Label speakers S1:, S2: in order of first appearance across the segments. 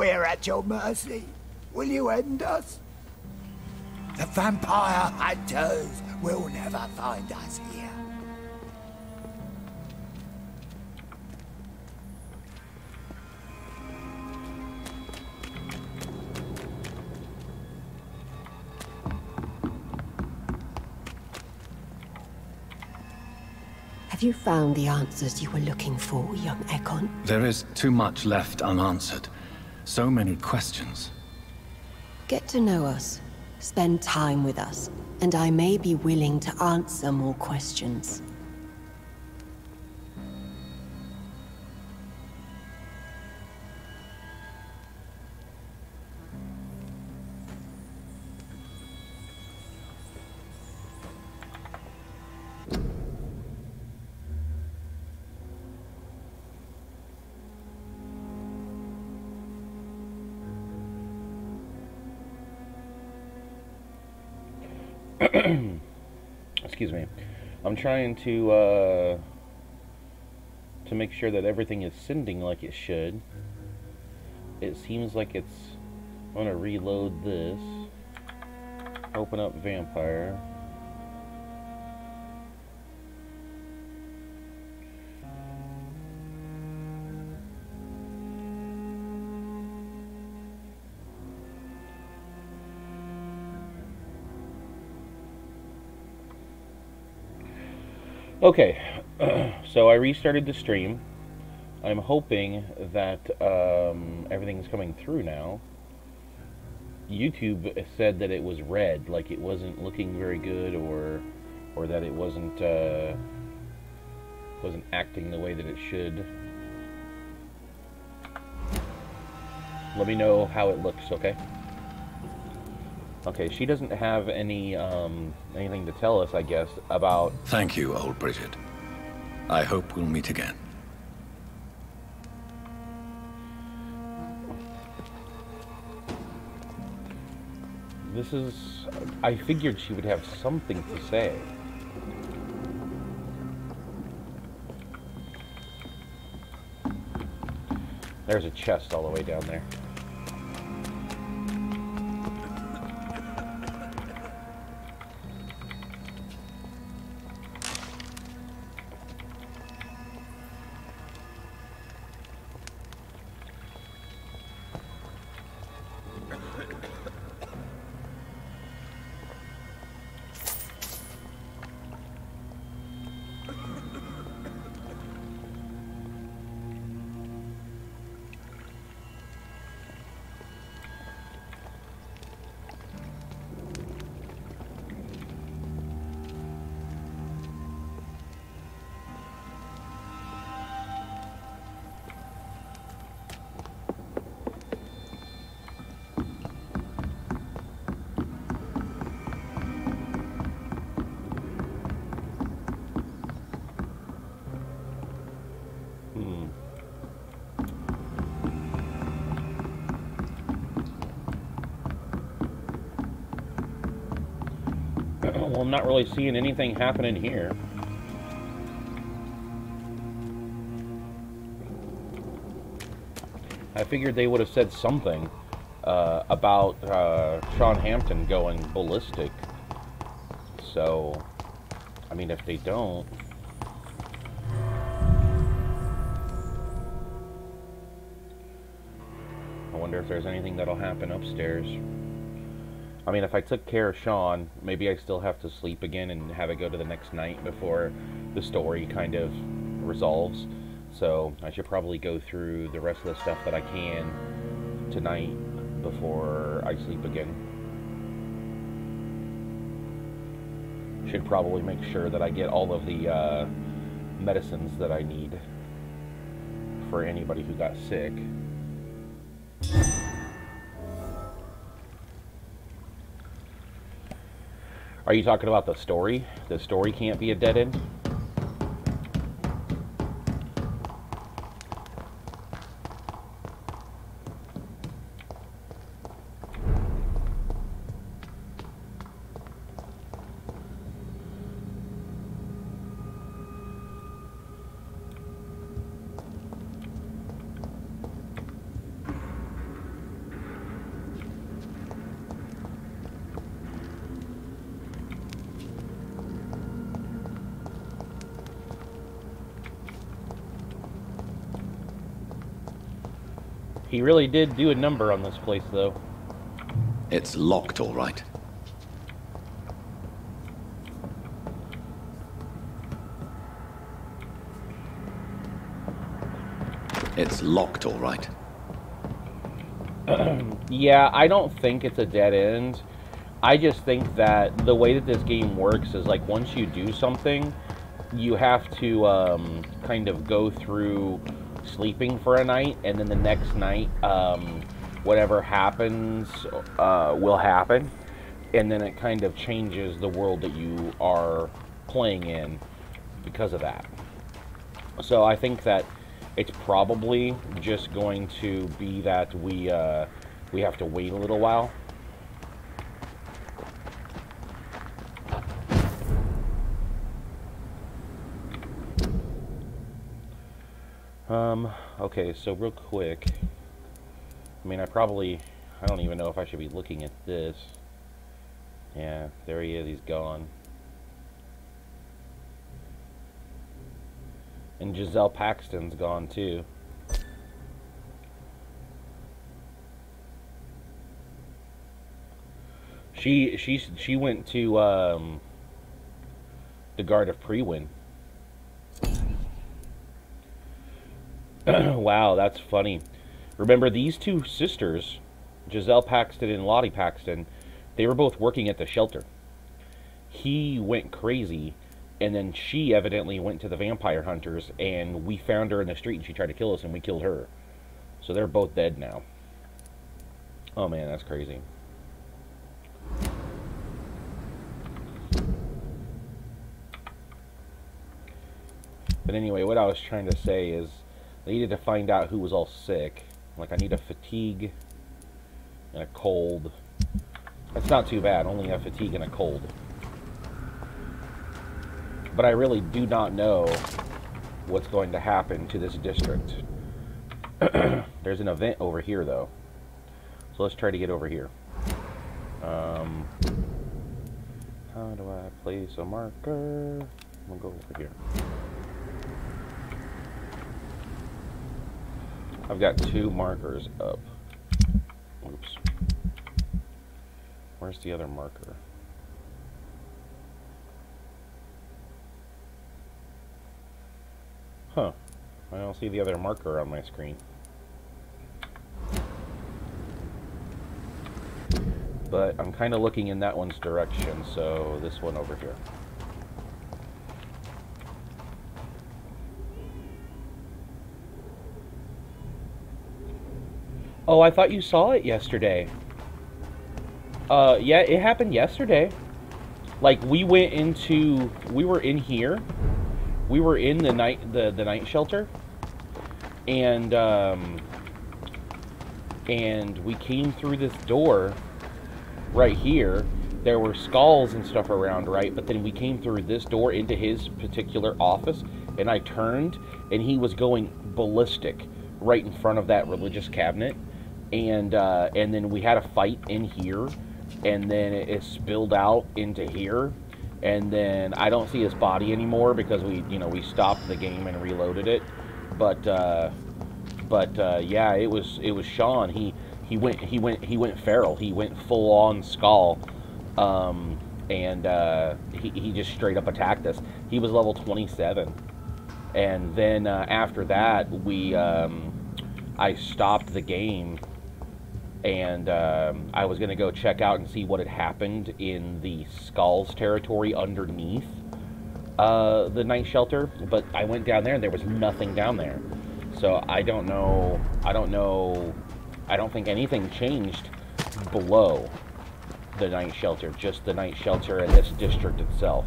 S1: We're at your mercy. Will you end us? The vampire hunters will never find us here.
S2: Have you found the answers you were looking for, young Ekon?
S3: There is too much left unanswered. So many questions.
S2: Get to know us. Spend time with us. And I may be willing to answer more questions.
S4: Excuse me. I'm trying to make sure that everything is sending like it should. It seems like it's... I'm gonna reload this. Open up Vampyr. Okay, so I restarted the stream. I'm hoping that everything's coming through now. YouTube said that it was red, like it wasn't looking very good, or that it wasn't acting the way that it should. Let me know how it looks, okay? Okay, she doesn't have any anything to tell us, I guess, about...
S3: Thank you, old Bridget. I hope we'll meet again.
S4: This is... I figured she would have something to say. There's a chest all the way down there. Well, I'm not really seeing anything happening here. I figured they would have said something about Sean Hampton going ballistic. So, I mean, if they don't... I wonder if there's anything that'll happen upstairs. I mean, if I took care of Sean, maybe I still have to sleep again and have it go to the next night before the story kind of resolves. So I should probably go through the rest of the stuff that I can tonight before I sleep again. Should probably make sure that I get all of the medicines that I need for anybody who got sick. Are you talking about the story? The story can't be a dead end? He really did do a number on this place, though.
S3: It's locked, all right. It's locked, all right.
S4: Yeah, I don't think it's a dead end. I just think that the way that this game works is like once you do something, you have to kind of go through sleeping for a night, and then the next night, whatever happens will happen, and then it kind of changes the world that you are playing in because of that. So I think that it's probably just going to be that we have to wait a little while. Okay, so real quick, I mean, I don't even know if I should be looking at this. Yeah, there he is, he's gone. And Giselle Paxton's gone too. She went to the Guard of Prewin. Wow, that's funny. Remember, these two sisters, Giselle Paxton and Lottie Paxton, they were both working at the shelter. He went crazy, and then she evidently went to the vampire hunters, and we found her in the street, and she tried to kill us, and we killed her. So they're both dead now. Oh man, that's crazy. But anyway, what I was trying to say is, I needed to find out who was all sick. Like, I need a fatigue and a cold. That's not too bad, only a fatigue and a cold. But I really do not know what's going to happen to this district. There's an event over here, though. So let's try to get over here. How do I place a marker? I'm gonna go over here. I've got 2 markers up. Oops. Where's the other marker? Huh. I don't see the other marker on my screen. But I'm kind of looking in that one's direction, so this one over here. Oh, I thought you saw it yesterday. Yeah, it happened yesterday. Like, we were in here. We were in the night shelter. And we came through this door right here. There were skulls and stuff around, right? But then we came through this door into his particular office, and I turned, and he was going ballistic right in front of that religious cabinet. And then we had a fight in here, and then it spilled out into here, and then I don't see his body anymore because we stopped the game and reloaded it. But yeah, it was Sean. He went feral. He went full on Skull, and he just straight up attacked us. He was level 27, and then after that I stopped the game. And I was going to go check out and see what had happened in the Skulls territory underneath the night shelter. But I went down there and there was nothing down there. So I don't know. I don't think anything changed below the night shelter. Just the night shelter and this district itself.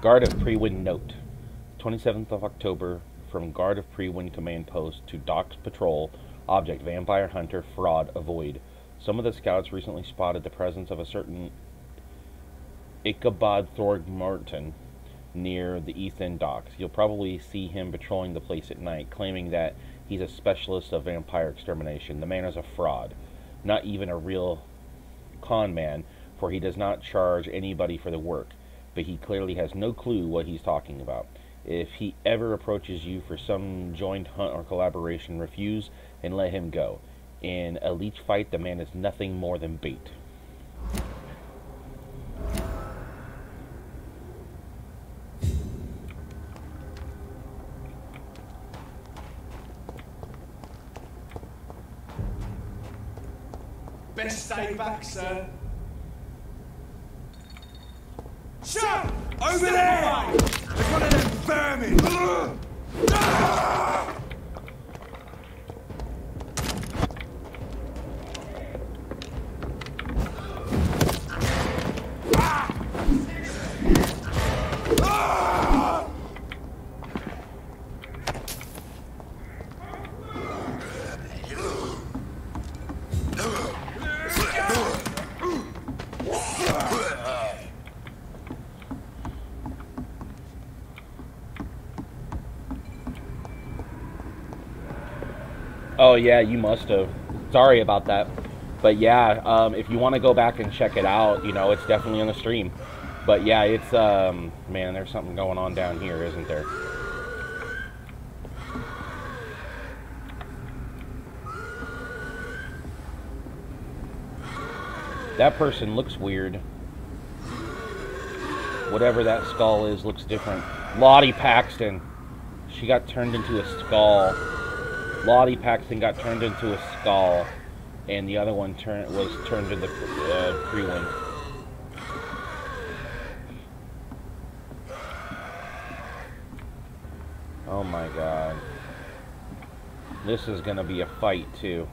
S4: Guard of Prewin note. 27th of October, from Guard of Prewin Command Post to Docks Patrol, object Vampire Hunter Fraud Avoid. Some of the scouts recently spotted the presence of a certain Ichabod Thorgmorton near the East End docks. You'll probably see him patrolling the place at night, claiming that he's a specialist of vampire extermination. The man is a fraud. not even a real con man, for he does not charge anybody for the work, but he clearly has no clue what he's talking about. If he ever approaches you for some joint hunt or collaboration, refuse and let him go. In a leech fight, the man is nothing more than bait.
S5: Best stay back, sir. Sir! Over there! They're one of them vermin!
S4: Oh yeah, you must have. Sorry about that. But yeah, if you want to go back and check it out, you know, it's definitely on the stream. But yeah, it's, man, there's something going on down here, isn't there? That person looks weird. Whatever that skull is looks different. Lottie Paxton. She got turned into a skull. Lottie Paxton got turned into a skull, and the other one was turned into Pre-Wing. Oh my god. This is gonna be a fight, too.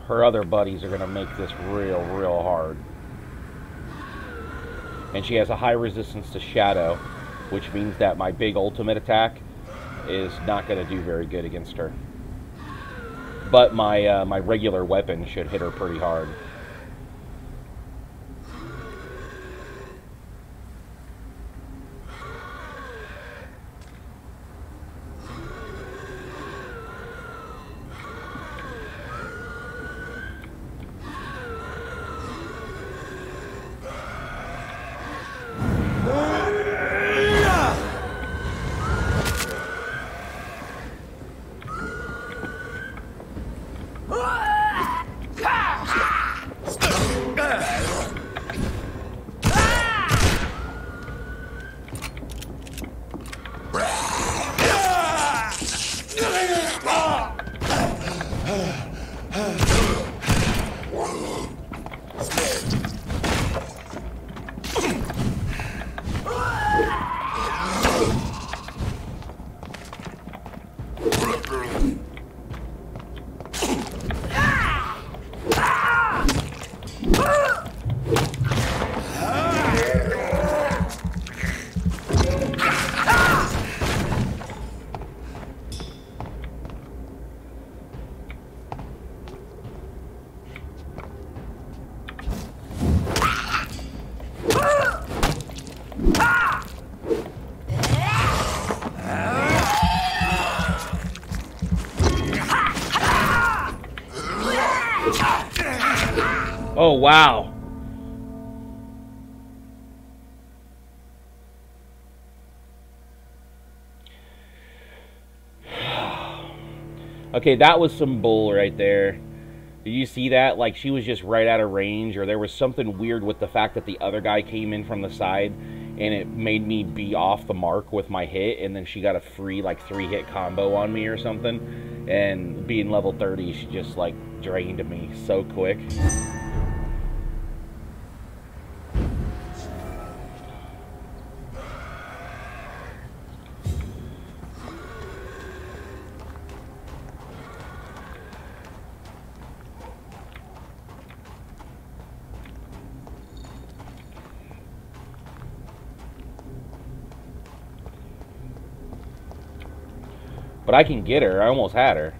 S4: Her other buddies are going to make this real hard. And she has a high resistance to shadow, which means that my big ultimate attack is not going to do very good against her. But my my regular weapon should hit her pretty hard. Oh, wow. Okay, that was some bull right there. Did you see that? Like, she was just right out of range, or there was something weird with the fact that the other guy came in from the side, and it made me be off the mark with my hit, and then she got a free, like, 3-hit combo on me or something. And being level 30, she just, like, drained me so quick. But I can get her. I almost had her.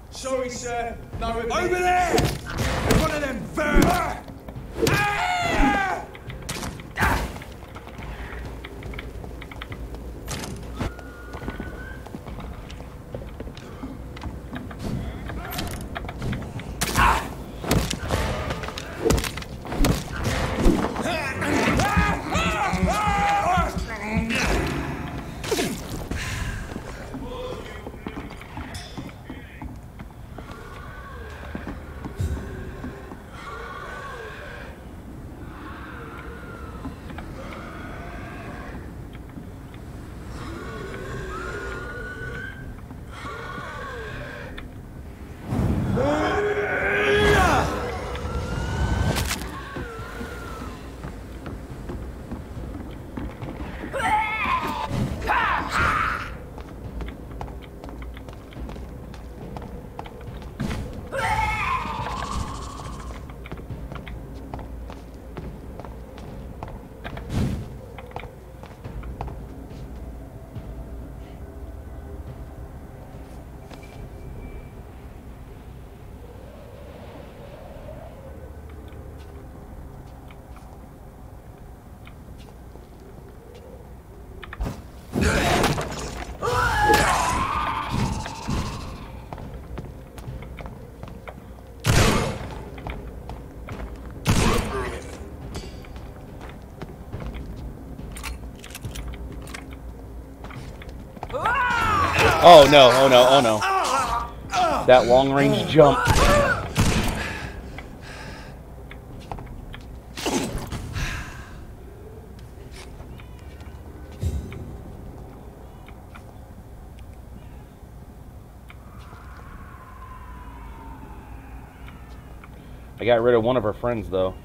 S5: Sorry, sir. No, over there! One of them vermin! Ah!
S4: Oh no, oh no, oh no. That long range jump. I got rid of one of her friends though.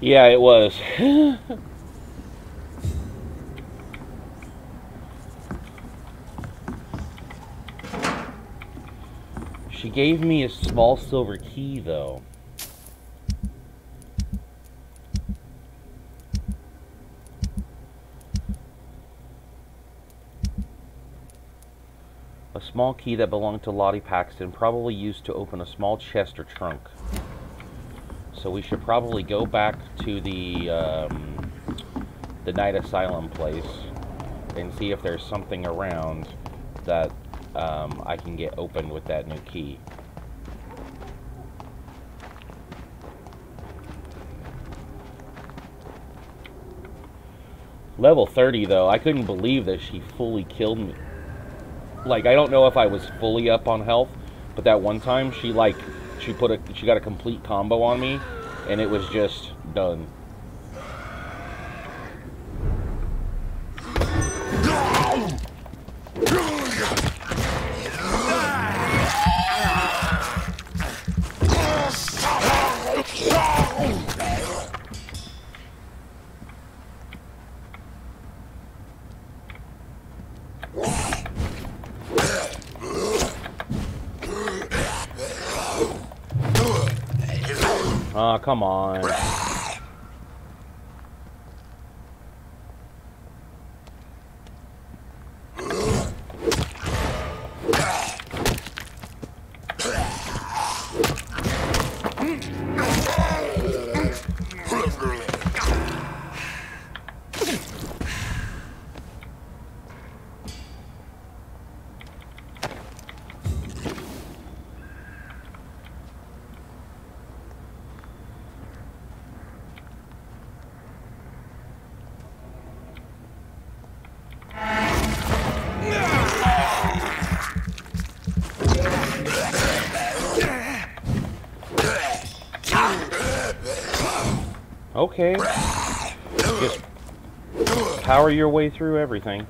S4: Yeah, it was. She gave me a small silver key, though. A small key that belonged to Lottie Paxton, probably used to open a small chest or trunk. So we should probably go back to the Night Asylum place and see if there's something around that I can get opened with that new key. Level 30 though, I couldn't believe that she fully killed me. Like, I don't know if I was fully up on health, but that one time she got a complete combo on me, and it was just done. Oh, come on. Okay. Just power your way through everything.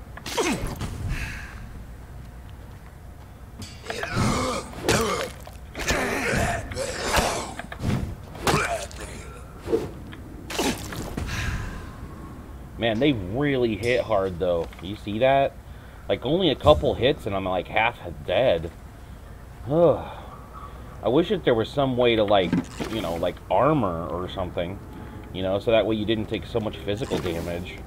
S4: Man, they really hit hard, though. You see that? Like, only a couple hits and I'm, like, half dead. Ugh. I wish that there was some way to, like, you know, like, armor or something. You know, so that way you didn't take so much physical damage.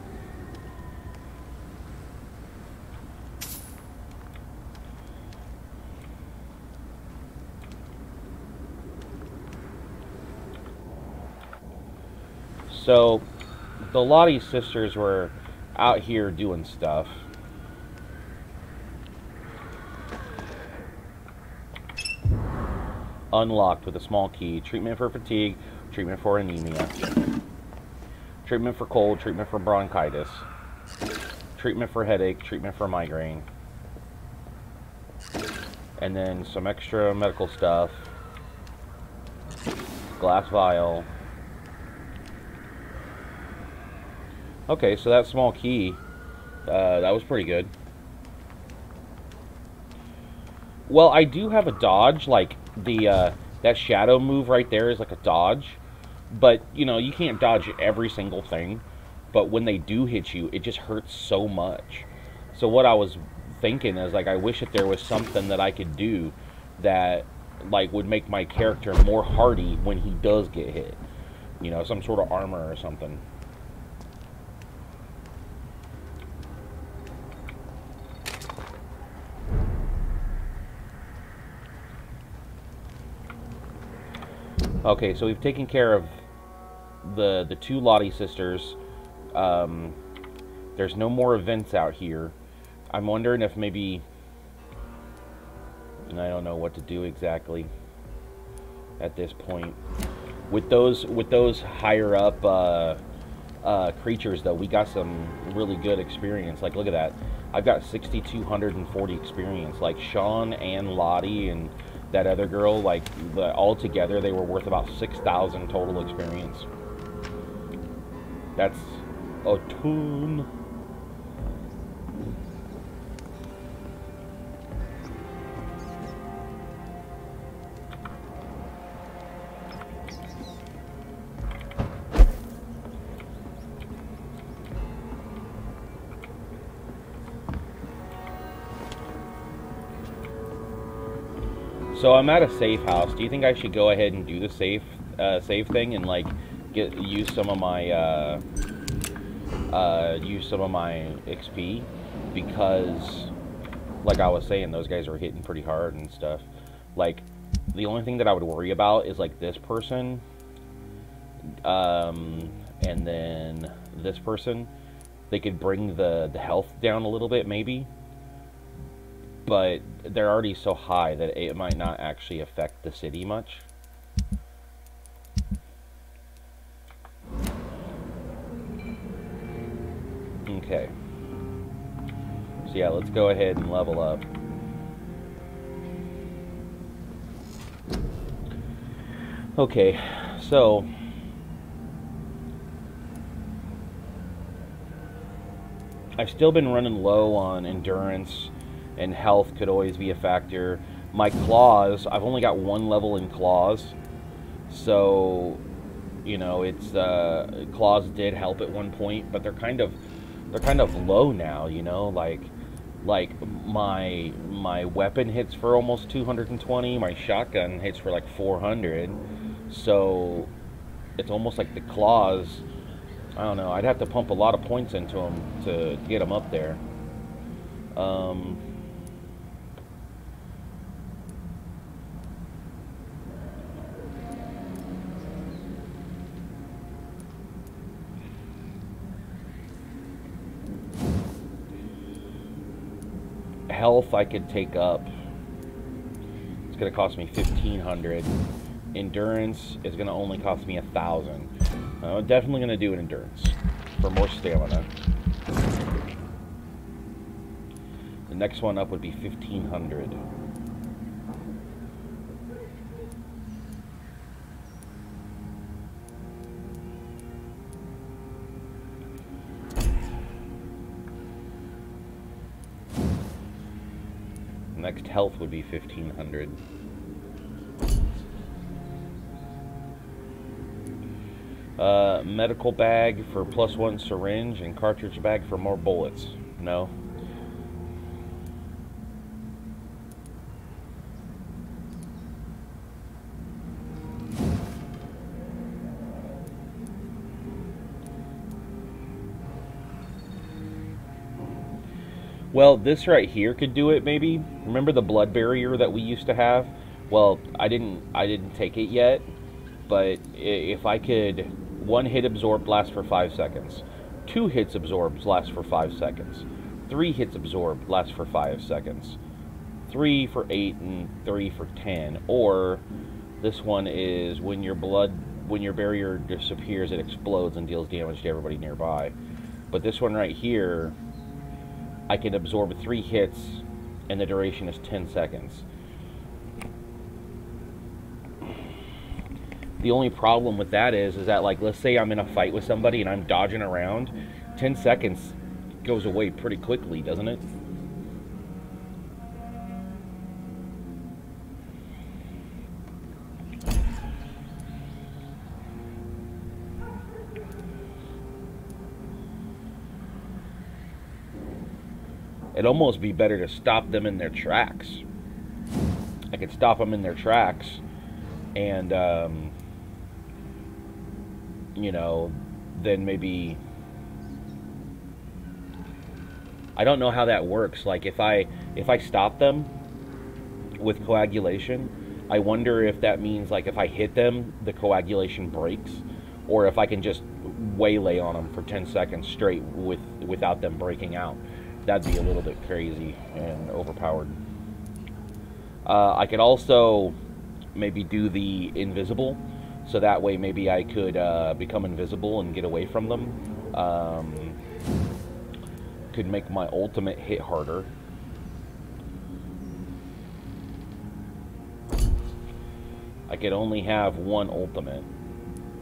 S4: So, the Lottie sisters were out here doing stuff. Unlocked with a small key. Treatment for fatigue, treatment for anemia. Treatment for cold, treatment for bronchitis. Treatment for headache, treatment for migraine. And then some extra medical stuff. Glass vial. Okay, so that small key, that was pretty good. Well, I do have a dodge, like, that shadow move right there is like a dodge. But, you know, you can't dodge every single thing. But when they do hit you, it just hurts so much. So what I was thinking is, like, I wish that there was something that I could do that, like, would make my character more hardy when he does get hit. You know, some sort of armor or something. Okay, so we've taken care of the two Lottie sisters. There's no more events out here. I'm wondering if maybe, and I don't know what to do exactly at this point. With those higher up creatures, though, we got some really good experience. Like, look at that. I've got 6,240 experience. Like, Sean and Lottie and that other girl, like, all together, they were worth about 6,000 total experience. That's a ton. So I'm at a safe house. Do you think I should go ahead and do the save thing and, like, use some of my XP? Because, like I was saying, those guys are hitting pretty hard and stuff. Like, the only thing that I would worry about is, like, this person, and then this person. They could bring the health down a little bit, maybe. But they're already so high that it might not actually affect the city much. Okay. So yeah, let's go ahead and level up. Okay, so I've still been running low on endurance, and health could always be a factor. My claws, I've only got 1 level in claws, so, you know, it's claws did help at one point, but they're kind of low now, you know. Like my weapon hits for almost 220, my shotgun hits for like 400, so it's almost like the claws, I don't know, I'd have to pump a lot of points into them to get them up there. Health I could take up. It's gonna cost me 1,500. Endurance is gonna only cost me 1,000. I'm definitely gonna do an endurance for more stamina. The next one up would be 1,500. Next health would be 1500. Medical bag for +1 syringe and cartridge bag for more bullets. No. Well, this right here could do it, maybe. Remember the blood barrier that we used to have? Well, I didn't take it yet, but if I could, 1 hit absorbed lasts for 5 seconds. 2 hits absorbed lasts for 5 seconds. 3 hits absorbed lasts for 5 seconds. 3 for 8 and 3 for 10. Or this one is when your barrier disappears, it explodes and deals damage to everybody nearby. But this one right here, I can absorb 3 hits, and the duration is 10 seconds. The only problem with that is that, like, let's say I'm in a fight with somebody and I'm dodging around, 10 seconds goes away pretty quickly, doesn't it? It'd almost be better to stop them in their tracks. I could stop them in their tracks, and you know, then maybe, I don't know how that works. Like, if I stop them with coagulation, I wonder if that means, like, if I hit them, the coagulation breaks, or if I can just waylay on them for 10 seconds straight without them breaking out. That'd be a little bit crazy and overpowered. I could also maybe do the invisible, so that way maybe I could become invisible and get away from them. Could make my ultimate hit harder. I could only have 1 ultimate.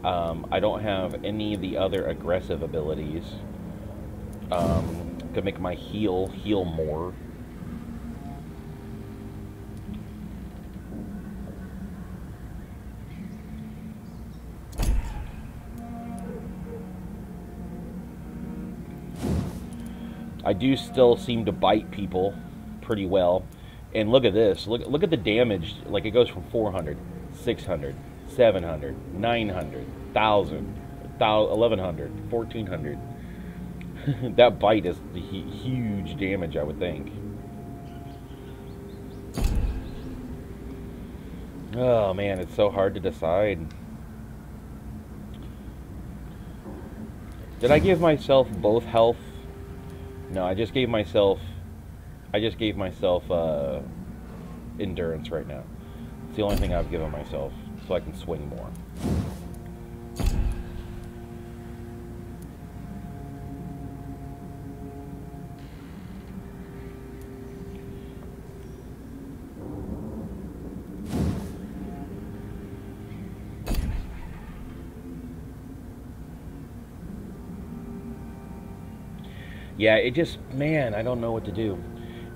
S4: I don't have any of the other aggressive abilities. Could make my heal more. I do still seem to bite people pretty well. And look at this. Look at the damage. Like, it goes from 400, 600, 700, 900, 1,000, 1,100, 1,400. That bite is the huge damage, I would think. Oh man, it's so hard to decide. Did I give myself both health? No, I just gave myself endurance right now. It's the only thing I've given myself, so I can swing more. Yeah, it just, man, I don't know what to do.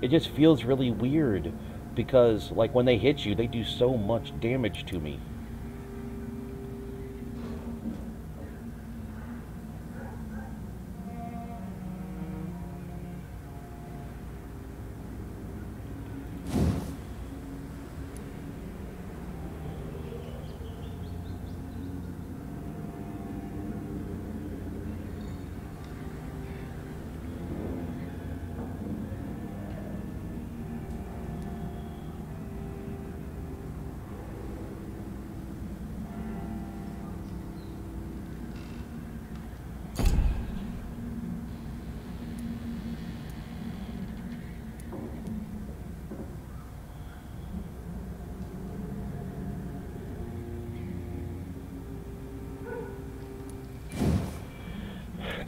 S4: It just feels really weird because, like, when they hit you, they do so much damage to me.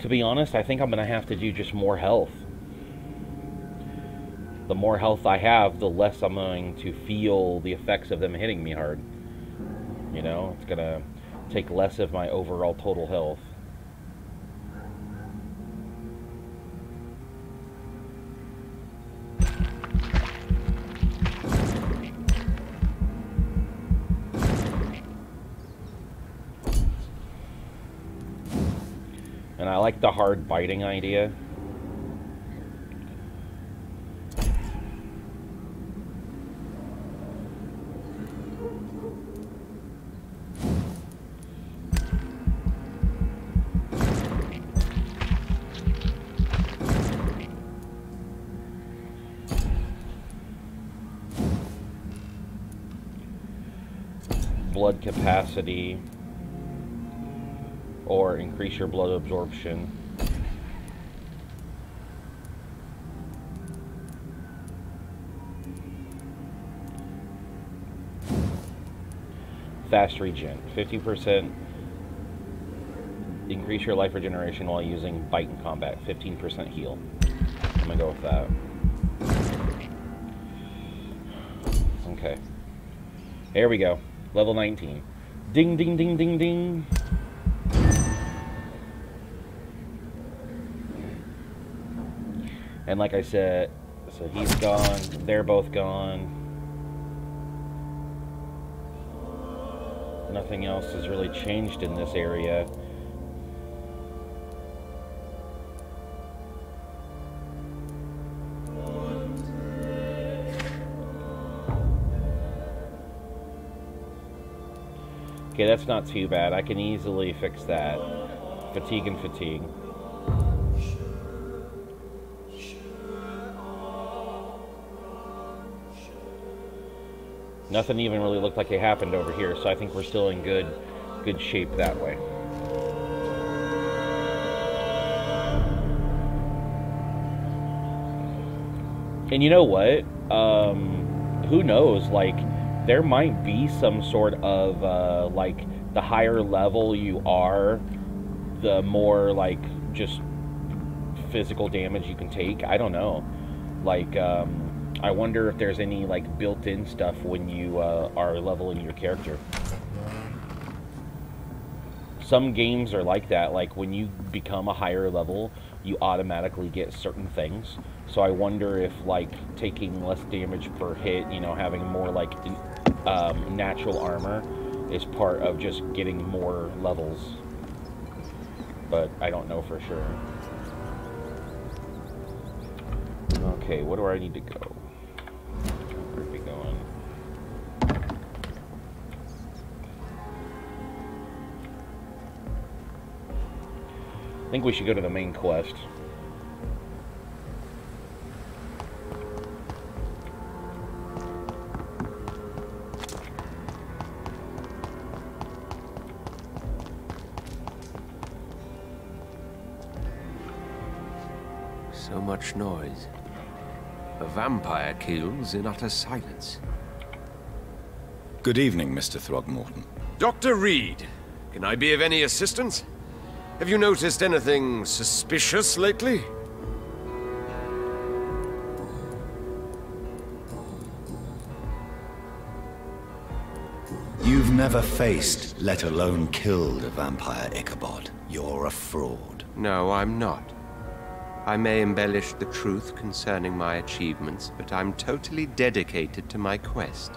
S4: To be honest, I think I'm going to have to do just more health. The more health I have, the less I'm going to feel the effects of them hitting me hard. You know, it's going to take less of my overall total health. And I like the hard biting idea. Blood capacity, or increase your blood absorption. Fast regen, 50%. Increase your life regeneration while using bite in combat, 15% heal. I'm gonna go with that. Okay. Here we go. Level 19. Ding, ding, ding, ding, ding. And like I said, so he's gone. They're both gone. Nothing else has really changed in this area. Okay, that's not too bad. I can easily fix that. Fatigue and fatigue. Nothing even really looked like it happened over here, so I think we're still in good shape that way. And you know what? Who knows? Like, there might be some sort of, like, the higher level you are, the more, like, just physical damage you can take. I don't know. Like, I wonder if there's any, like, built-in stuff when you are leveling your character. Some games are like that. Like, when you become a higher level, you automatically get certain things. So I wonder if, like, taking less damage per hit, you know, having more, like, natural armor is part of just getting more levels. But I don't know for sure. Okay, where do I need to go? Where are we going? I think we should go to the main quest.
S6: So much noise. A vampire kills in utter silence.
S3: Good evening, Mr. Throgmorton.
S6: Dr. Reed, can I be of any assistance? Have you noticed anything suspicious lately?
S1: You've never faced, let alone killed, a vampire, Ichabod. You're a fraud.
S6: No, I'm not. I may embellish the truth concerning my achievements, but I'm totally dedicated to my quest.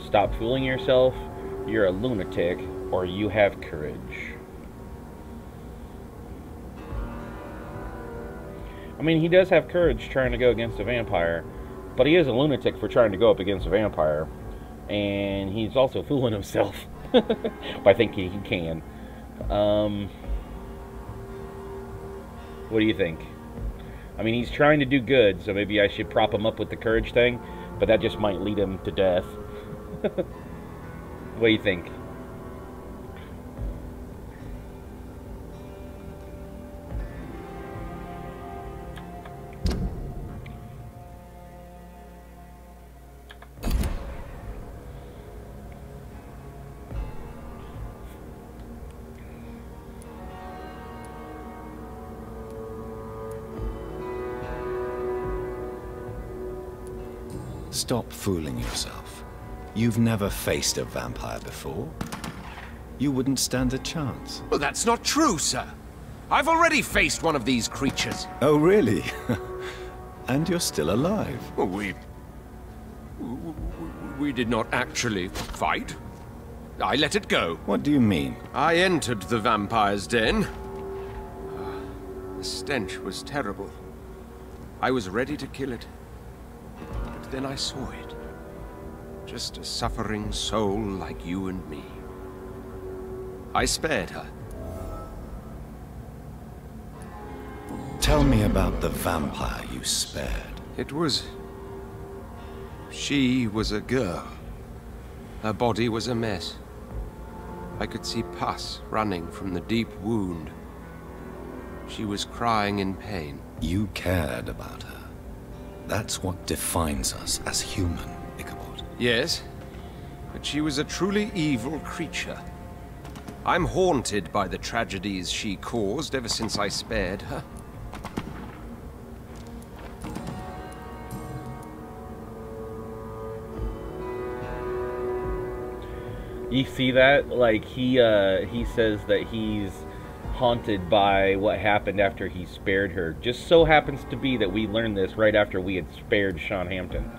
S4: Stop fooling yourself. You're a lunatic, or you have courage. I mean, he does have courage trying to go against a vampire, but he is a lunatic for trying to go up against a vampire. And he's also fooling himself by thinking he can. What do you think? I mean, he's trying to do good, so maybe I should prop him up with the courage thing, but that just might lead him to death. What do you think?
S1: Stop fooling yourself. You've never faced a vampire before. You wouldn't stand a chance.
S6: Well, that's not true, sir. I've already faced one of these creatures.
S1: Oh, really? And you're still alive.
S6: Well, we did not actually fight. I let it go.
S3: What do you mean?
S6: I entered the vampire's den. The stench was terrible. I was ready to kill it. But then I saw it. Just a suffering soul like you and me. I spared her.
S3: Tell me about the vampire you spared.
S6: It was... She was a girl. Her body was a mess. I could see pus running from the deep wound. She was crying in pain.
S3: You cared about her. That's what defines us as human, Ichabod.
S6: Yes, but she was a truly evil creature. I'm haunted by the tragedies she caused ever since I spared her.
S4: You see that? Like, he says that he's haunted by what happened after he spared her. Just so happens to be that we learned this right after we had spared Sean Hampton.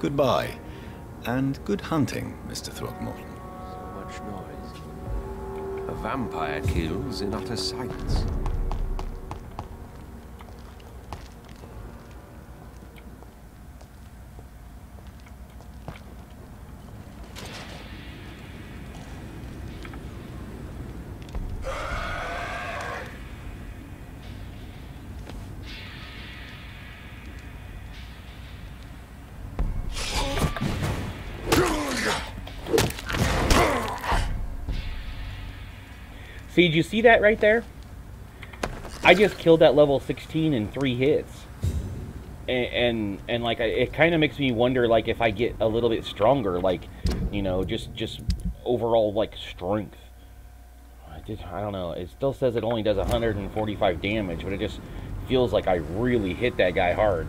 S3: Goodbye, and good hunting, Mr. Throckmorton.
S6: So much noise. A vampire kills in utter silence.
S4: See, did you see that right there? I just killed that level 16 in 3 hits. And like, it kind of makes me wonder, like, if I get a little bit stronger, like, you know, just overall, like, strength. I don't know. It still says it only does 145 damage, but it just feels like I really hit that guy hard.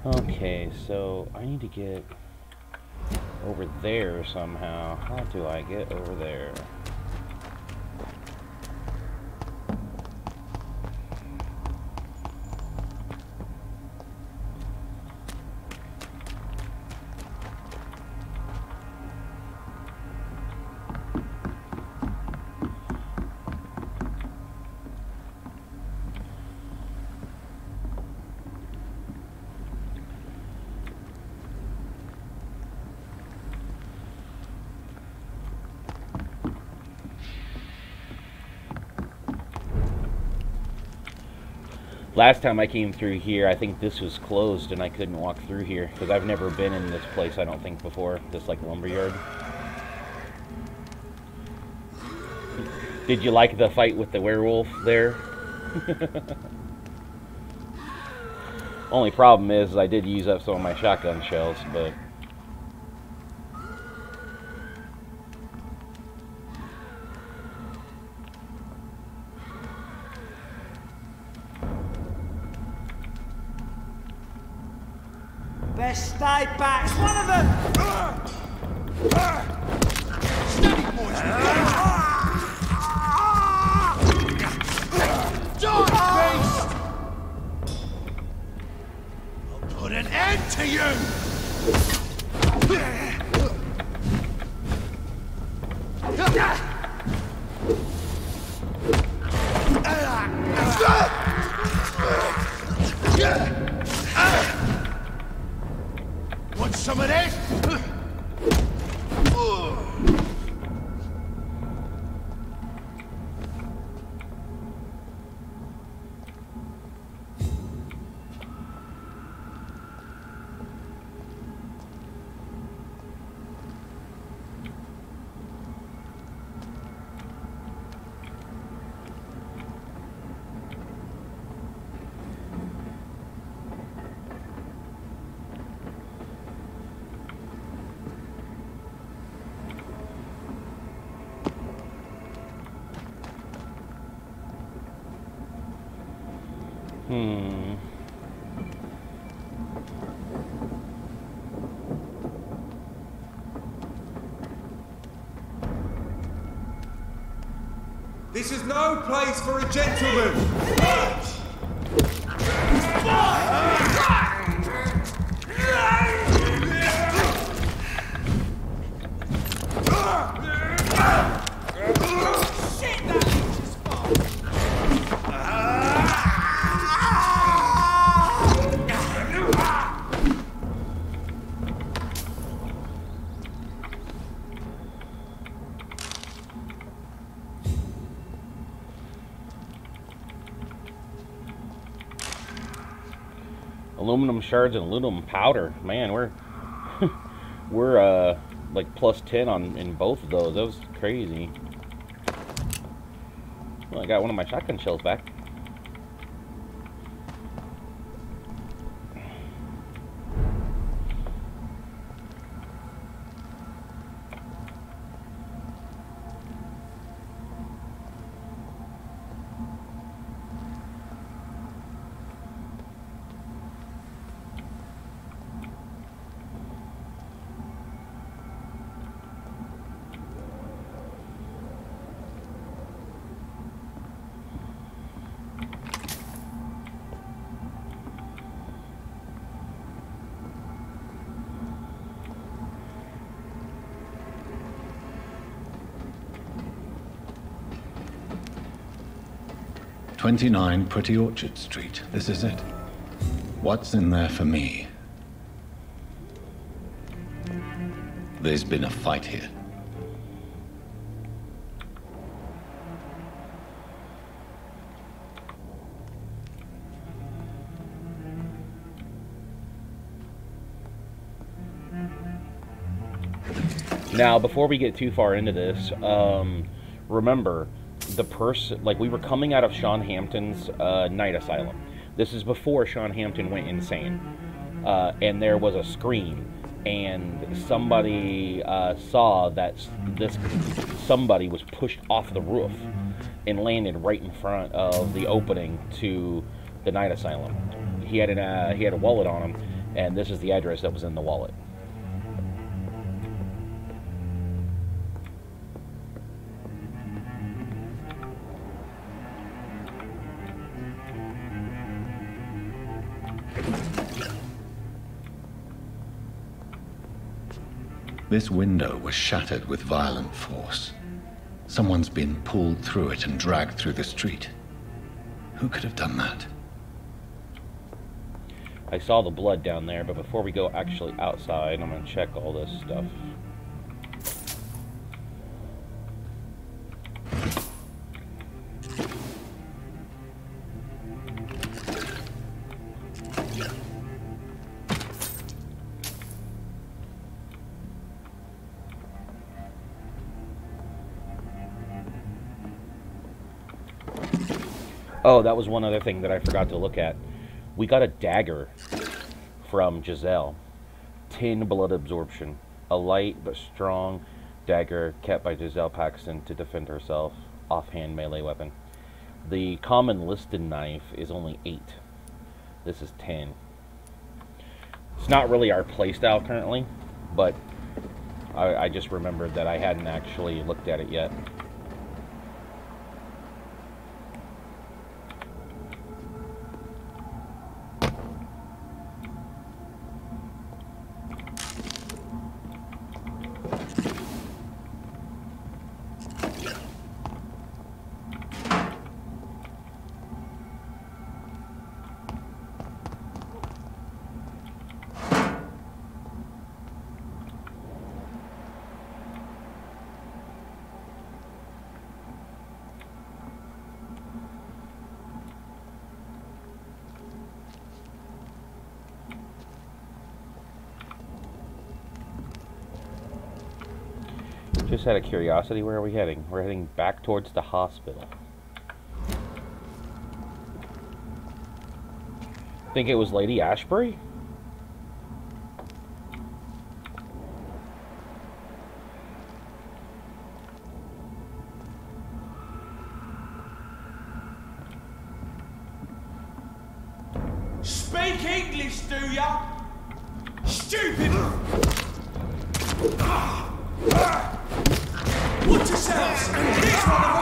S4: Okay, so I need to get over there somehow. How do I get over there? Last time I came through here, I think this was closed and I couldn't walk through here because I've never been in this place, I don't think, before. This, like, lumberyard. Did you like the fight with the werewolf there? Only problem is I did use up some of my shotgun shells, but...
S5: Best stay back. It's one of them! Steady, boys! Die, beast! I'll put an end to you! Want some of this?
S7: This is no place for a gentleman!
S4: Aluminum shards and aluminum powder. Man, we're like plus 10 on in both of those. That was crazy. Well, I got one of my shotgun shells back.
S3: "29 Pretty Orchard Street. This is it. What's in there for me? There's been a fight here.
S4: Now, before we get too far into this, remember, the person, like, we were coming out of Sean Hampton's night asylum. This is before Sean Hampton went insane. And there was a scream, and somebody saw that somebody was pushed off the roof and landed right in front of the opening to the night asylum. He had a wallet on him, and this is the address that was in the wallet.
S3: This window was shattered with violent force. Someone's been pulled through it and dragged through the street. Who could have done that?
S4: I saw the blood down there, but before we go actually outside, I'm going to check all this stuff. Oh, that was one other thing that I forgot to look at. We got a dagger from Giselle. 10 blood absorption. A light but strong dagger kept by Giselle Paxton to defend herself. Offhand melee weapon. The common listed knife is only 8. This is 10. It's not really our playstyle currently, but I just remembered that I hadn't actually looked at it yet. Just out of curiosity, where are we heading? We're heading back towards the hospital. Think it was Lady Ashbury?
S5: Speak English, do ya? Stupid! Watch yourselves! Here's one of them!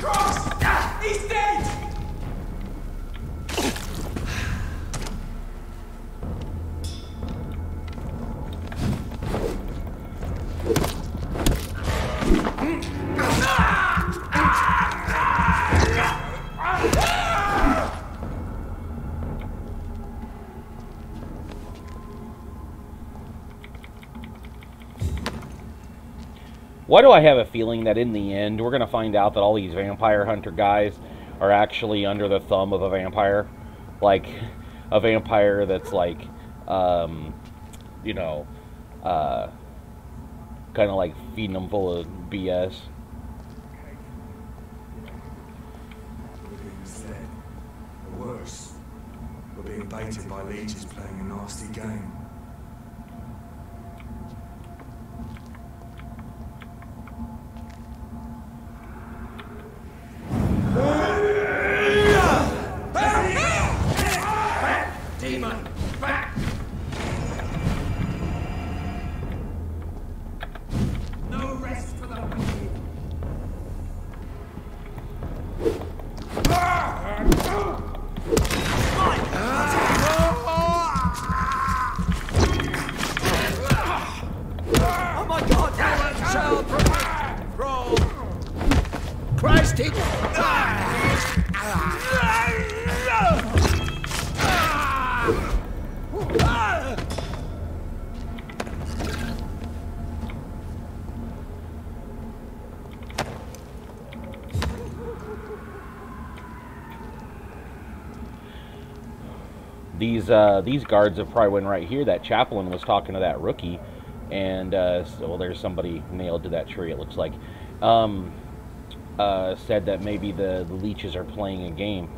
S5: Cross! He's dead!
S4: Why do I have a feeling that in the end we're going to find out that all these vampire hunter guys are actually under the thumb of a vampire? Like, a vampire that's like, you know, kind of like feeding them full of BS.
S5: Or worse, we're being baited by leeches playing a nasty game. Demon, back! No rest for the wicked.
S1: Oh my God! Child, roll! Christ, it!
S4: These guards have probably went right here. That chaplain was talking to that rookie, and so there's somebody nailed to that tree. It looks like said that maybe the leeches are playing a game.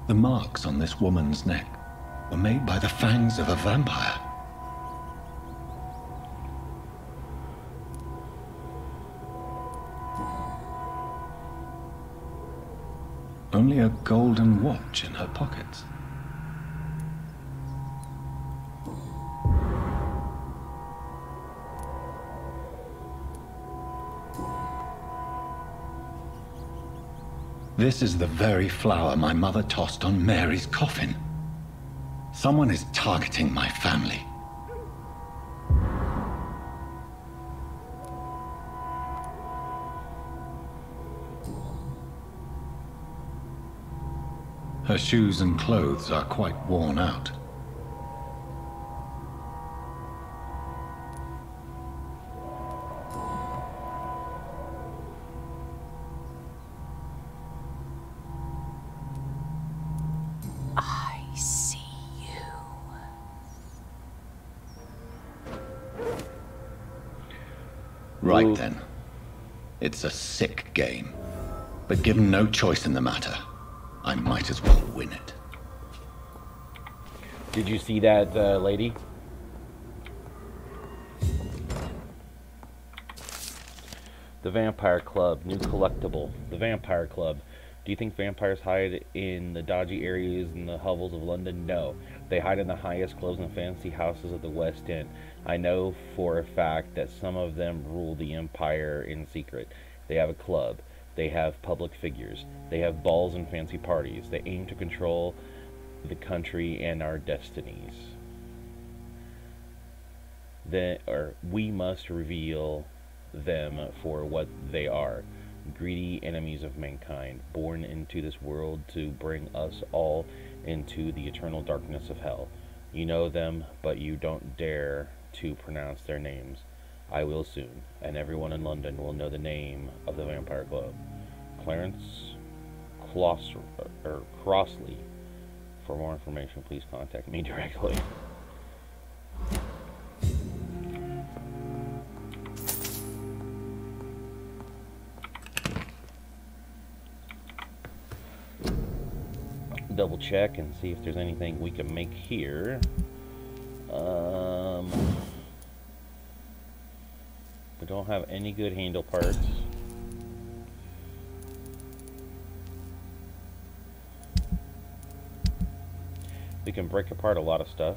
S3: The marks on this woman's neck were made by the fangs of a vampire. Only a golden watch in her pockets. This is the very flower my mother tossed on Mary's coffin. Someone is targeting my family. Her shoes and clothes are quite worn out.
S2: I see you.
S3: Right
S4: Ooh.
S3: then. It's a sick game. But given no choice in the matter, I might as well win it.
S4: Did you see that, lady? The Vampire Club, new collectible. The Vampire Club. Do you think vampires hide in the dodgy areas and the hovels of London? No. They hide in the highest clubs and fancy houses of the West End. I know for a fact that some of them rule the empire in secret. They have a club. They have public figures. They have balls and fancy parties. They aim to control the country and our destinies. We must reveal them for what they are. Greedy enemies of mankind, born into this world to bring us all into the eternal darkness of hell. You know them, but you don't dare to pronounce their names. I will soon, and everyone in London will know the name of the Vampire Club. Clarence Crossley. For more information, please contact me directly. Double check and see if there's anything we can make here. We don't have any good handle parts. We can break apart a lot of stuff.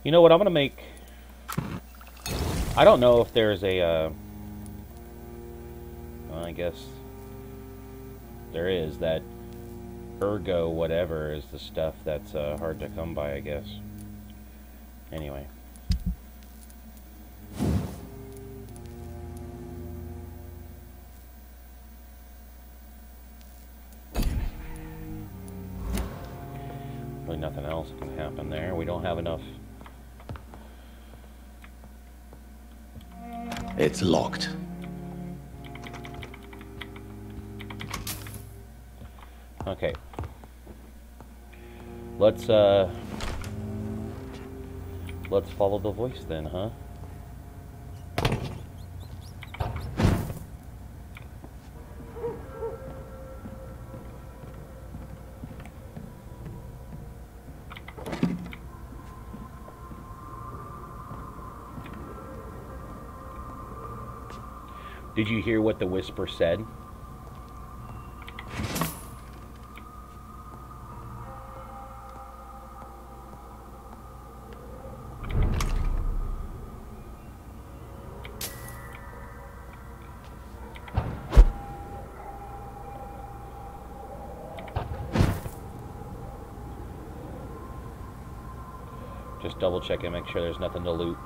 S4: You know what I'm gonna make? I don't know if there's a, well, I guess there is. That ergo whatever is the stuff that's hard to come by, I guess. Anyway. Really nothing else can happen there. We don't have enough.
S3: It's locked.
S4: Okay. Let's follow the voice then, huh? Did you hear what the whisper said? Just double check and make sure there's nothing to loot.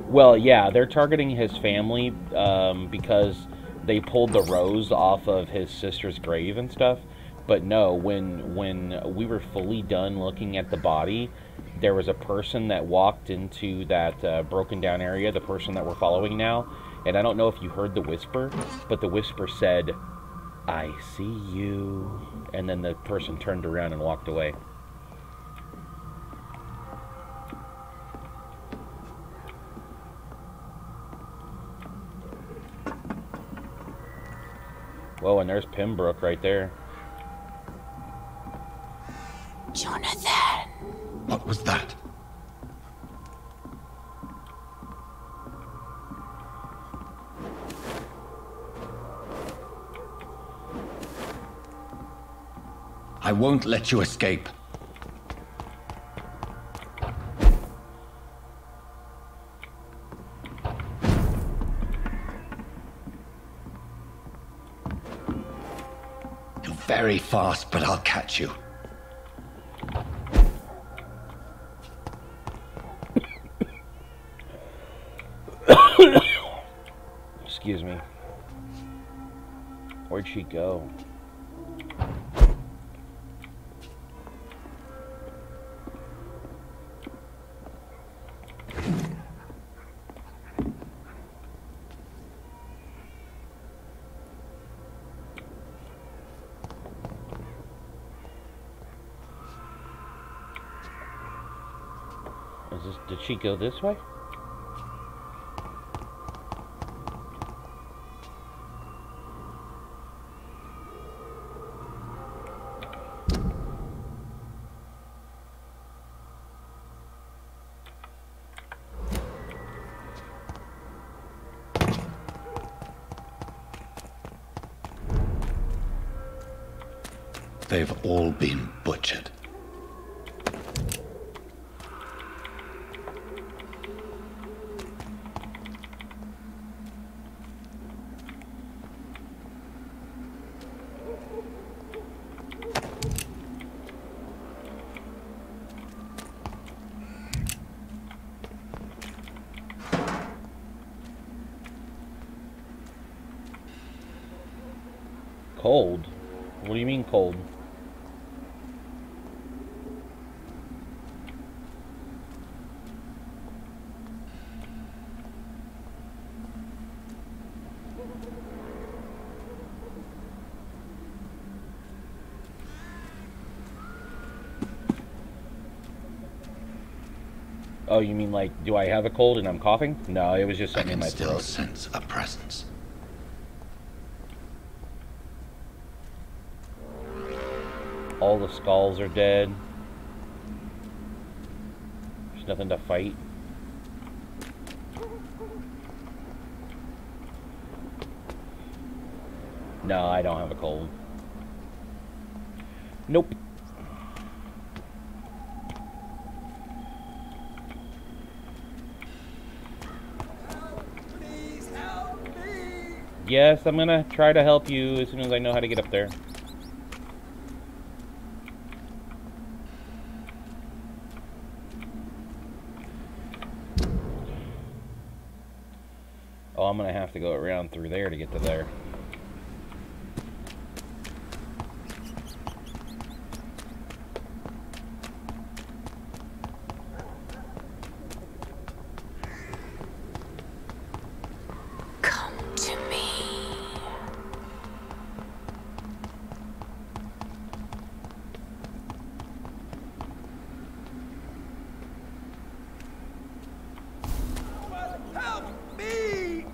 S4: Well, yeah, they're targeting his family because they pulled the rose off of his sister's grave and stuff. But no, when we were fully done looking at the body, there was a person that walked into that broken down area, the person that we're following now. And I don't know if you heard the whisper, but the whisper said, "I see you." And then the person turned around and walked away. Whoa, and there's Pembroke right there.
S2: Jonathan!
S3: What was that? I won't let you escape. You're very fast, but I'll catch you.
S4: Excuse me. Where'd she go? Did she go this way?
S3: They've all been butchered.
S4: Cold? What do you mean cold? Oh, you mean like, do I have a cold and I'm coughing? No, it was just something in my throat.
S3: I can still sense a presence.
S4: All the skulls are dead. There's nothing to fight. No, I don't have a cold. Nope.
S1: Please help me!
S4: Yes, I'm gonna try to help you as soon as I know how to get up there. Oh, I'm gonna have to go around through there to get to there.
S2: Come to me.
S1: Help me!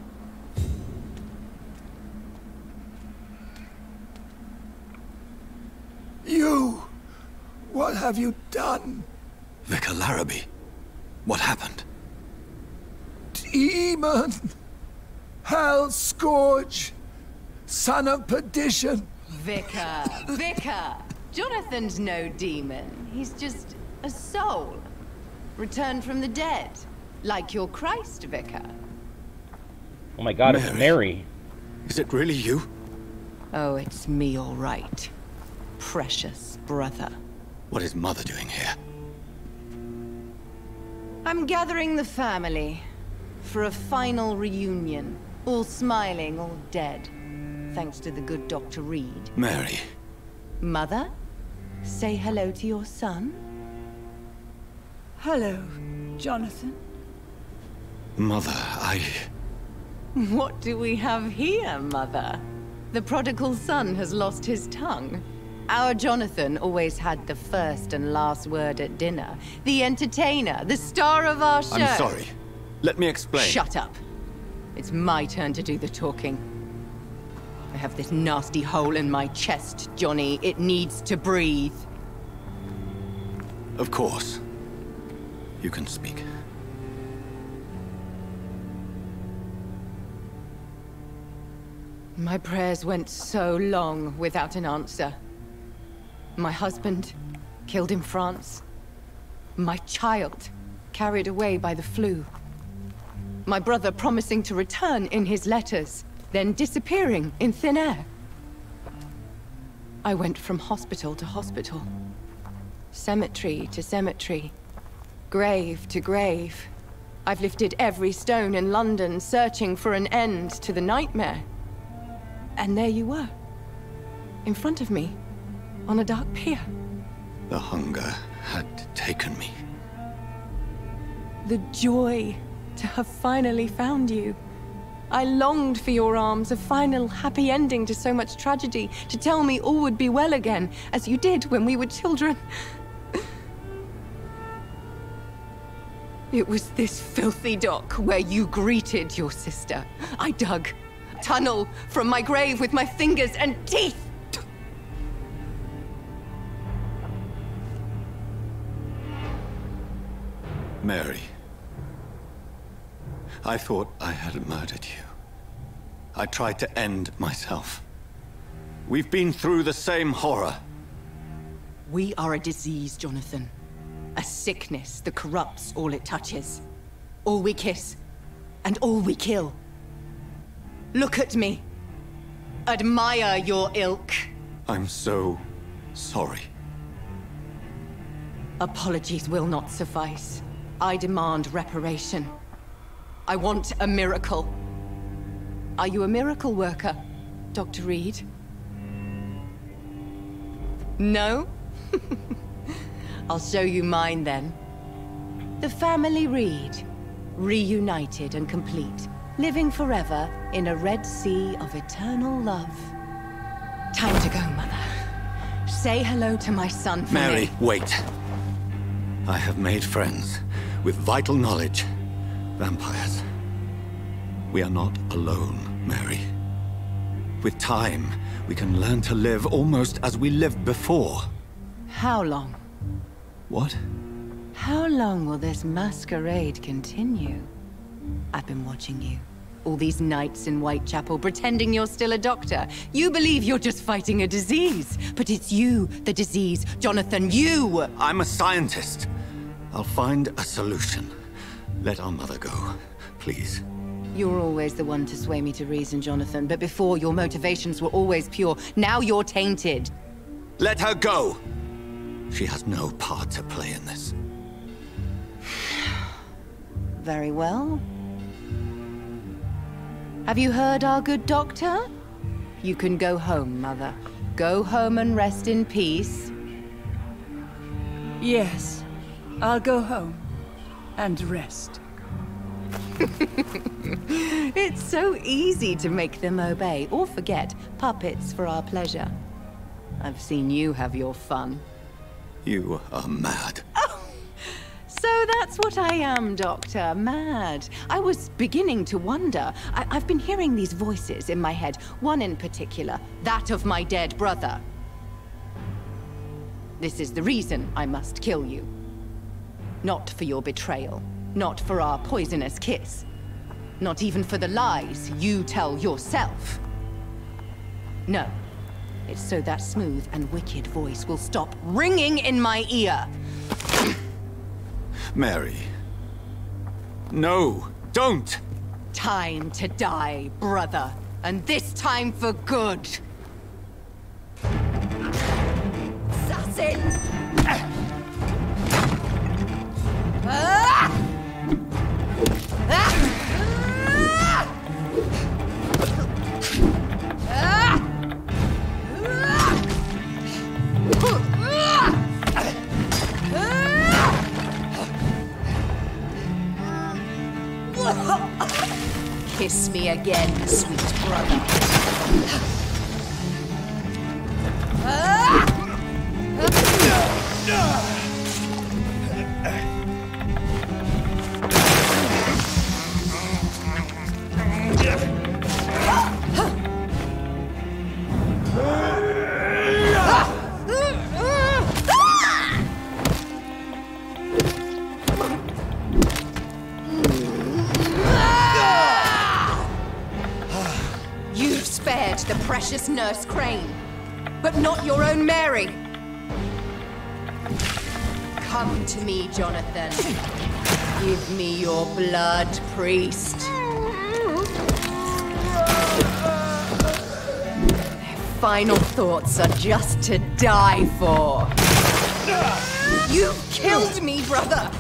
S1: You! What have you done?
S8: Vicar Larrabee, what happened?
S1: Demon! Hell Scourge! Son of perdition!
S9: Vicar! Vicar! Jonathan's no demon. He's just a soul. Returned from the dead. Like your Christ, Vicar.
S4: Oh my god, it's Mary.
S8: Is it really you?
S9: Oh, it's me, all right. Precious brother.
S8: What is Mother doing here?
S9: I'm gathering the family for a final reunion. All smiling, all dead. Thanks to the good Dr. Reed.
S8: Mary.
S9: Mother, say hello to your son.
S10: Hello, Jonathan.
S8: Mother,
S9: What do we have here, Mother? The prodigal son has lost his tongue. Our Jonathan always had the first and last word at dinner. The entertainer, the star of our show.
S8: I'm sorry. Let me explain.
S9: Shut up. It's my turn to do the talking. I have this nasty hole in my chest, Johnny. It needs to breathe.
S8: Of course. You can speak.
S9: My prayers went so long without an answer. My husband, killed in France. My child, carried away by the flu. My brother promising to return in his letters, then disappearing in thin air. I went from hospital to hospital. Cemetery to cemetery. Grave to grave. I've lifted every stone in London, searching for an end to the nightmare. And there you were. In front of me. On a dark pier.
S8: The hunger had taken me.
S9: The joy to have finally found you. I longed for your arms, a final happy ending to so much tragedy, to tell me all would be well again, as you did when we were children. It was this filthy dock where you greeted your sister. I dug a tunnel from my grave with my fingers and teeth.
S8: Mary. I thought I had murdered you. I tried to end myself. We've been through the same horror.
S9: We are a disease, Jonathan. A sickness that corrupts all it touches. All we kiss, and all we kill. Look at me. Admire your ilk.
S8: I'm so sorry.
S9: Apologies will not suffice. I demand reparation. I want a miracle. Are you a miracle worker, Dr. Reed? No? I'll show you mine then. The family Reed, reunited and complete, living forever in a red sea of eternal love. Time to go, Mother. Say hello to my son for
S8: Mary,
S9: me.
S8: wait. I have made friends with vital knowledge. Vampires. We are not alone, Mary. With time, we can learn to live almost as we lived before.
S9: How long?
S8: What?
S9: How long will this masquerade continue? I've been watching you. All these nights in Whitechapel, pretending you're still a doctor. You believe you're just fighting a disease. But it's you, the disease. Jonathan, you!
S8: I'm a scientist. I'll find a solution. Let our mother go, please.
S9: You're always the one to sway me to reason, Jonathan. But before, your motivations were always pure. Now you're tainted.
S8: Let her go! She has no part to play in this.
S9: Very well. Have you heard our good doctor? You can go home, Mother. Go home and rest in peace.
S10: Yes, I'll go home and rest.
S9: It's so easy to make them obey or forget. Puppets for our pleasure. I've seen you have your fun.
S8: You are mad.
S9: Oh, so that's what I am, Doctor. Mad. I was beginning to wonder. I've been hearing these voices in my head. One in particular, that of my dead brother. This is the reason I must kill you. Not for your betrayal. Not for our poisonous kiss. Not even for the lies you tell yourself. No. It's so that smooth and wicked voice will stop ringing in my ear.
S8: Mary. No, don't!
S9: Time to die, brother. And this time for good. Assassin! Kiss me again, sweet brother. Nurse Crane, but not your own Mary. Come to me, Jonathan. Give me your blood, priest. Their final thoughts are just to die for. You killed me, brother!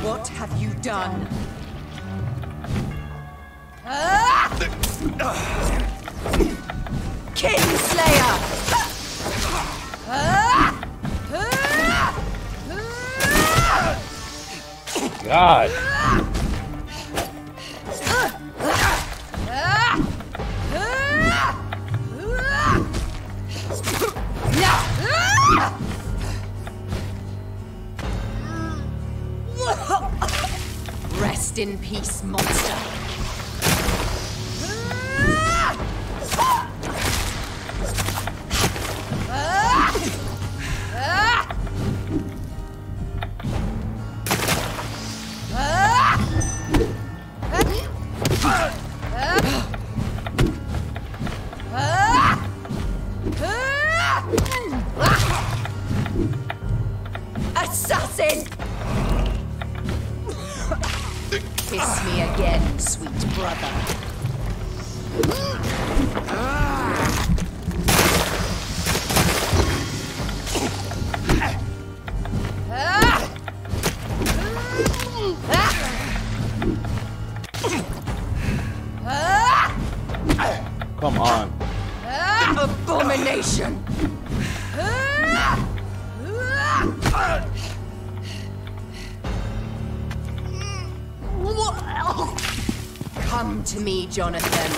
S9: What have you done? Kinslayer!
S4: God!
S9: Rest in peace, monster. Assassin! Kiss me again, sweet brother.
S4: Come on.
S9: Abomination! Come to me, Jonathan.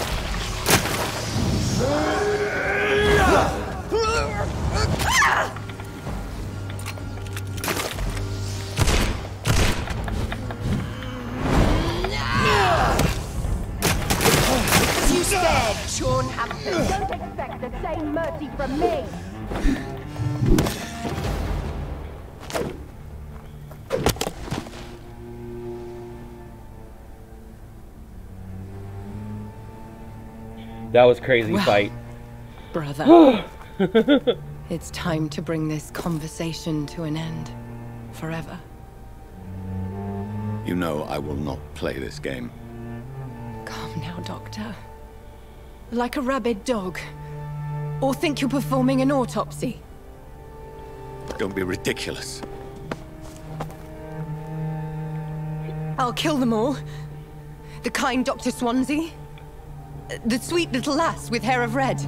S9: You spared Sean Hampton. Don't expect the same mercy from me.
S4: That was crazy fight.
S9: Brother. It's time to bring this conversation to an end. Forever.
S8: You know I will not play this game.
S9: Calm now, Doctor. Like a rabid dog. Or think you're performing an autopsy.
S8: Don't be ridiculous.
S9: I'll kill them all. The kind Dr. Swansea. The sweet little lass with hair of red.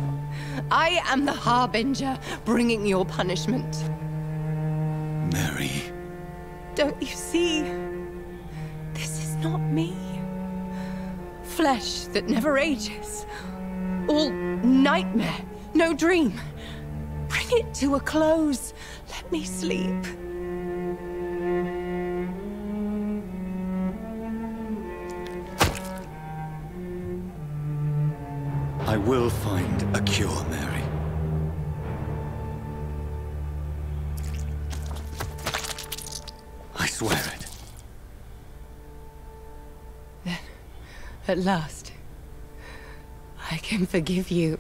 S9: I am the Harbinger, bringing your punishment.
S8: Mary.
S9: Don't you see? This is not me. Flesh that never ages. All nightmare, no dream. Bring it to a close. Let me sleep.
S8: I will find a cure, Mary. I swear it.
S9: Then, at last, I can forgive you.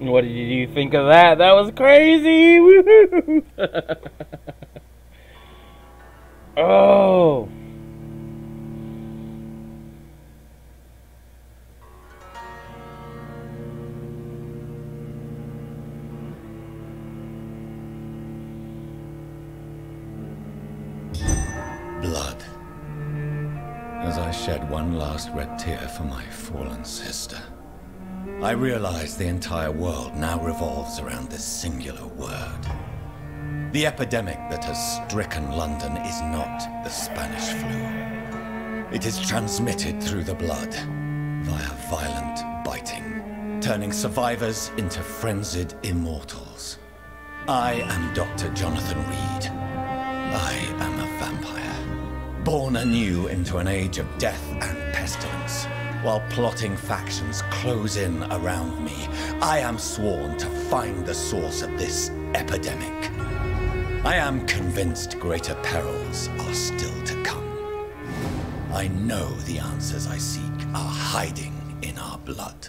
S4: What did you think of that? That was crazy! Woohoo! Oh!
S8: Blood. As I shed one last red tear for my fallen sister, I realize the entire world now revolves around this singular word. The epidemic that has stricken London is not the Spanish flu. It is transmitted through the blood, via violent biting, turning survivors into frenzied immortals. I am Dr. Jonathan Reed. I am a vampire, born anew into an age of death and pestilence. While plotting factions close in around me, I am sworn to find the source of this epidemic. I am convinced greater perils are still to come. I know the answers I seek are hiding in our blood.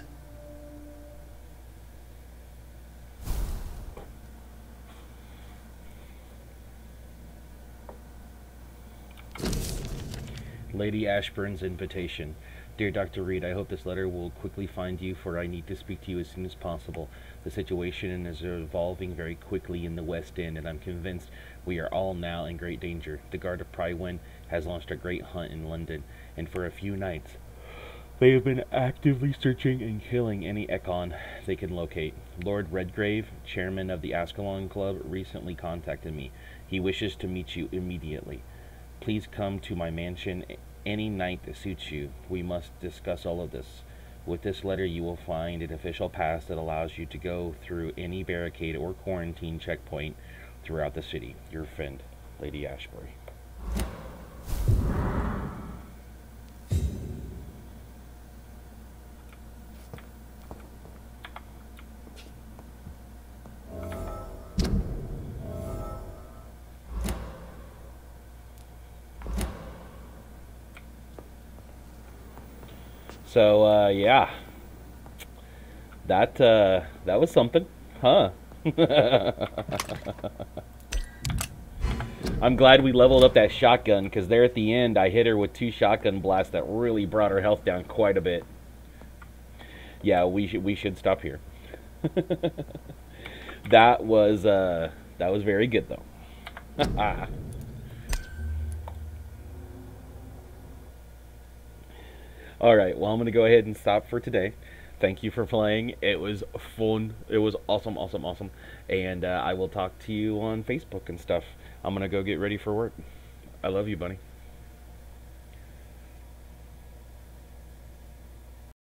S4: Lady Ashburn's invitation. Dear Dr. Reed, I hope this letter will quickly find you, for I need to speak to you as soon as possible. The situation is evolving very quickly in the West End, and I'm convinced we are all now in great danger. The Guard of Prywyn has launched a great hunt in London, and for a few nights they have been actively searching and killing any econ they can locate. Lord Redgrave, chairman of the Ascalon Club, recently contacted me. He wishes to meet you immediately. Please come to my mansion any night that suits you. We must discuss all of this. With this letter you will find an official pass that allows you to go through any barricade or quarantine checkpoint throughout the city. Your friend, Lady Ashbury. So, yeah. That was something, huh? I'm glad we leveled up that shotgun, because there at the end, I hit her with 2 shotgun blasts that really brought her health down quite a bit. Yeah, we should stop here. That was very good, though. Alright, well, I'm going to go ahead and stop for today. Thank you for playing. It was fun. It was awesome, awesome, awesome. And I will talk to you on Facebook and stuff. I'm going to go get ready for work. I love you, buddy.